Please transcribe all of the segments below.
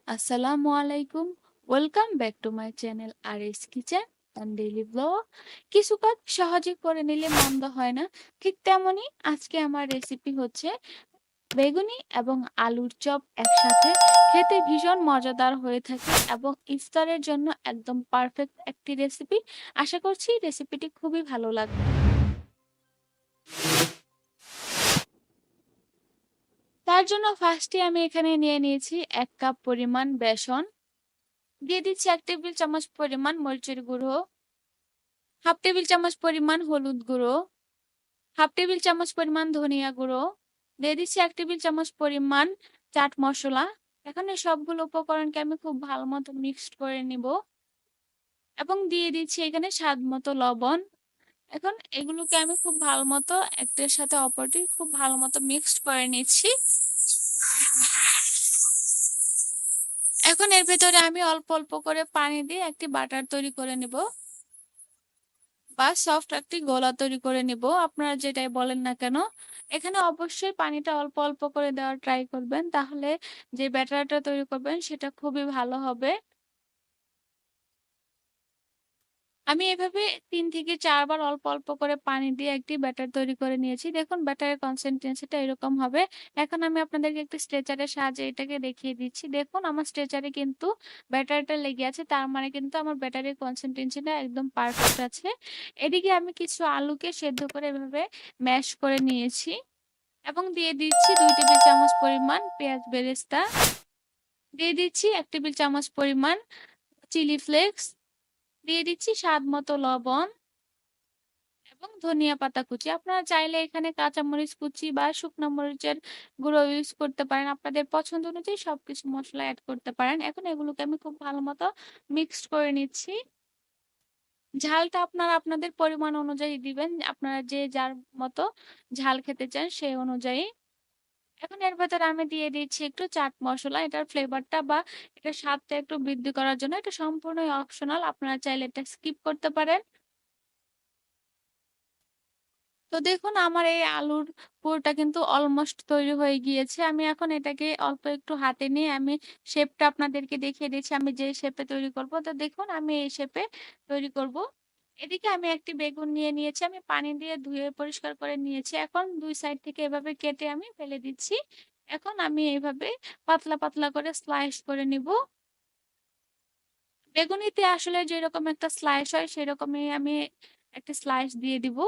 আসসালামু আলাইকুম। Welcome back to my channel RS kitchen and daily blog. কিছু কাজ সহজে করে নিলে মন্দ হয় না। ঠিক তেমনই আজকে আমার রেসিপি হচ্ছে বেগুনি এবং আলুর চপ একসাথে। খেতে ভীষণ মজাদার হয়ে থাকে এবং ইফতারের জন্য একদম পারফেক্ট একটি রেসিপি। আশা করছি রেসিপিটি খুবই ভালো লাগবে। তার জন্য ফার্স্টে আমি এখানে নিয়ে নিয়েছি ১ কাপ পরিমাণ বেসন। দিয়ে দিচ্ছি ১ টেবিল চামচ পরিমাণ মরিচের গুঁড়ো, হাফ টেবিল চামচ পরিমাণ হলুদ গুঁড়ো, হাফ টেবিল চামচ পরিমাণ ধনিয়া গুঁড়ো, দিয়ে দিচ্ছি ১ টেবিল চামচ পরিমাণ চাট মসলা। এখন এই সবগুলো উপকরণকে আমি খুব ভালো মতো মিক্সড করে নিব এবং দিয়ে দিচ্ছি এখানে স্বাদ মতো লবণ। এখন এগুলোকে আমি খুব ভালো মতো একটার সাথে অপরটি খুব ভালো মতো মিক্সড করে নিচ্ছি। এখন এর ভেতরে আমি অল্প অল্প করে পানি দিয়ে একটি বাটার তৈরি করে নেব বা সফট একটি গোলা তৈরি করে নিব, আপনারা যেটাই বলেন না কেন। এখানে অবশ্যই পানিটা অল্প অল্প করে দেওয়ার ট্রাই করবেন, তাহলে যে ব্যাটারটা তৈরি করবেন সেটা খুবই ভালো হবে। আমি এভাবে ৩ থেকে ৪ বার অল্প অল্প করে পানি দিয়ে একটি ব্যাটার তৈরি করে নিয়েছি। দেখুন ব্যাটারের কনসিস্টেন্সিটা এরকম হবে। এখন আমি আপনাদেরকে একটি স্ট্রেচারের সাহায্যে এটাকে দেখিয়ে দিচ্ছি। দেখুন আমার স্ট্রেচারে কিন্তু ব্যাটারটা লেগে আছে। তার মানে কিন্তু আমার ব্যাটারের কনসিস্টেন্সিটা একদম পারফেক্ট আছে। এদিকে আমি কিছু আলুকে সেদ্ধ করে এভাবে ম্যাশ করে নিয়েছি এবং দিয়ে দিচ্ছি ২ টেবিল চামচ পরিমাণ পেঁয়াজ বেরেস্তা। দিয়ে দিচ্ছি ১ টেবিল চামচ পরিমাণ চিলি ফ্লেক্স। দিয়ে দিচ্ছি স্বাদ মতো লবণ এবং ধনিয়া পাতা কুচি। আপনারা চাইলে এখানে কাঁচামরিচ কুচি বা শুকনো মরিচের গুঁড়ো ইউজ করতে পারেন। আপনাদের পছন্দ অনুযায়ী সবকিছু মসলা এড করতে পারেন। এখন এগুলোকে আমি খুব ভালো মতো মিক্সড করে নিচ্ছি। ঝালটা আপনারা আপনাদের পরিমাণ অনুযায়ী দিবেন। আপনারা যে যার মতো ঝাল খেতে চান সেই অনুযায়ী। এখন এর ভেতরে আমি দিয়ে দিচ্ছি একটু চাট মসলা। এটার ফ্লেভারটা বা এটার স্বাদটা একটু বৃদ্ধি করার জন্য। এটা সম্পূর্ণই অপশনাল। আপনারা চাইলে এটা স্কিপ করতে পারেন। তো দেখুন আমার এই আলুর পুরটা কিন্তু অলমোস্ট তৈরি হয়ে গিয়েছে। আমি এখন এটাকে অল্প একটু হাতে নিয়ে আমি শেপটা আপনাদেরকে দেখিয়ে দিচ্ছি আমি যে শেপে তৈরি করব। তো দেখুন আমি এই শেপে তৈরি করব। এদিকে আমি একটি বেগুন নিয়ে নিয়েছি। আমি পানি দিয়ে ধুয়ে পরিষ্কার করে নিয়েছি। এখন ২ সাইড থেকে এভাবে কেটে আমি ফেলে দিচ্ছি। এখন আমি এইভাবে পাতলা পাতলা করে স্লাইস করে নিব। বেগুনিতে আসলে যেরকম একটা স্লাইস হয় সেরকমই আমি একটা স্লাইস দিয়ে দিব।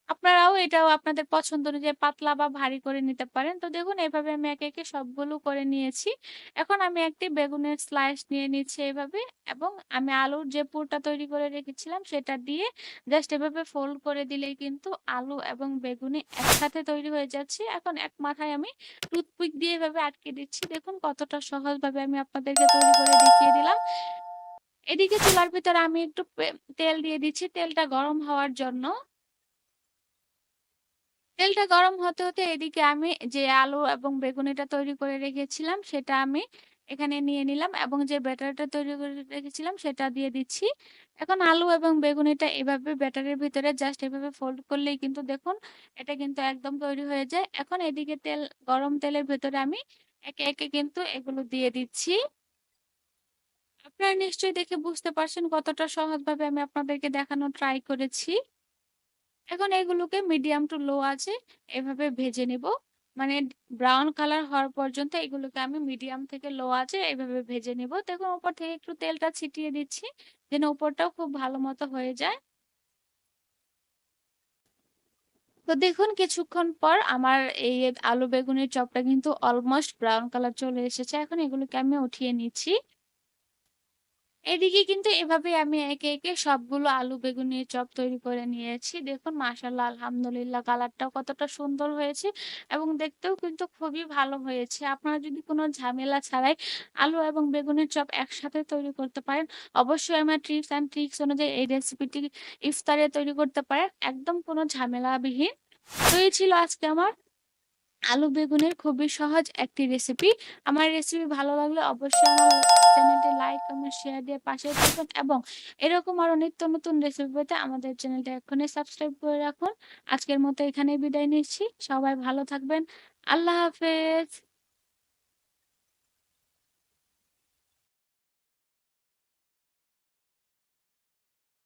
আপনারাও এটাও আপনাদের পছন্দ অনুযায়ী পাতলা বা ভারী করে নিতে পারেন। তো দেখুন এভাবে আমি একে একে সবগুলো করে নিয়েছি। এখন আমি একটি বেগুনের স্লাইস নিয়ে নিচ্ছি এভাবে এবং আমি আলুর যে পুরটা তৈরি করে রেখেছিলাম সেটা দিয়ে জাস্ট এভাবে ফোল্ড করে দিলেই কিন্তু আলু এবং বেগুনি একসাথে তৈরি হয়ে যাচ্ছে। এখন এক মাথায় আমি টুথপিক দিয়ে এভাবে আটকে দিচ্ছি। দেখুন কতটা সহজভাবে আমি আপনাদেরকে তৈরি করে দেখিয়ে দিলাম। এদিকে চুলার ভিতরে আমি একটু তেল দিয়ে দিচ্ছি তেলটা গরম হওয়ার জন্য। তেলটা গরম হতে হতে এদিকে আমি যে আলু এবং বেগুনিটা তৈরি করে রেখেছিলাম সেটা আমি এখানে নিয়ে নিলাম এবং যে ব্যাটারটা তৈরি করে রেখেছিলাম সেটা দিয়ে দিচ্ছি। এখন আলু এবং বেগুনিটা এভাবে ব্যাটারের ভিতরে জাস্ট এভাবে ফোল্ড করলেই কিন্তু দেখুন এটা কিন্তু একদম তৈরি হয়ে যায়। এখন এদিকে গরম তেলের ভেতরে আমি একে একে কিন্তু এগুলো দিয়ে দিচ্ছি। আপনারা নিশ্চয়ই দেখে বুঝতে পারছেন কতটা সহজভাবে আমি আপনাদেরকে দেখানোর ট্রাই করেছি। এখন এগুলোকে মিডিয়াম টু লো আঁচে এভাবে ভেজে নিব। মানে ব্রাউন কালার হওয়ার পর্যন্ত এগুলোকে আমি মিডিয়াম থেকে লো আঁচে এভাবে ভেজে নিব। দেখুন উপর থেকে একটু তেলটা ছিটিয়ে দিচ্ছি যেন উপরটাও খুব ভালো মতো হয়ে যায়। তো দেখুন কিছুক্ষণ পর আমার এই আলু বেগুনের চপটা কিন্তু অলমোস্ট ব্রাউন কালার চলে এসেছে। এখন এগুলোকে আমি উঠিয়ে নিচ্ছি। এদিকে কিন্তু এভাবে আমি একে একে সবগুলো আলু বেগুনের চপ তৈরি করে নিয়েছি। দেখুন মাশাআল্লাহ আলহামদুলিল্লাহ কালারটাও কতটা সুন্দর হয়েছে এবং দেখতেও কিন্তু খুবই ভালো হয়েছে। আপনারা যদি কোনো ঝামেলা ছাড়াই আলু এবং বেগুনের চপ একসাথে তৈরি করতে পারেন, অবশ্যই আমার টিপস অ্যান্ড ট্রিকস অনুযায়ী এই রেসিপিটি ইফতারে তৈরি করতে পারেন। একদম কোনো ঝামেলাবিহীন। তো এই ছিল আজকে আমার আলু বেগুনের খুবই সহজ একটি রেসিপি। আমার রেসিপি ভালো লাগলে অবশ্যই আমার চ্যানেলটি লাইক, কমেন্ট, শেয়ার দিয়ে পাশে থাকবেন এবং এরকম আরো নিত্য নতুন রেসিপি পেতে আমাদের চ্যানেলটা এখনই সাবস্ক্রাইব করে রাখুন। আজকের মতো এখানেই বিদায় নিচ্ছি। সবাই ভালো থাকবেন। আল্লাহ হাফেজ।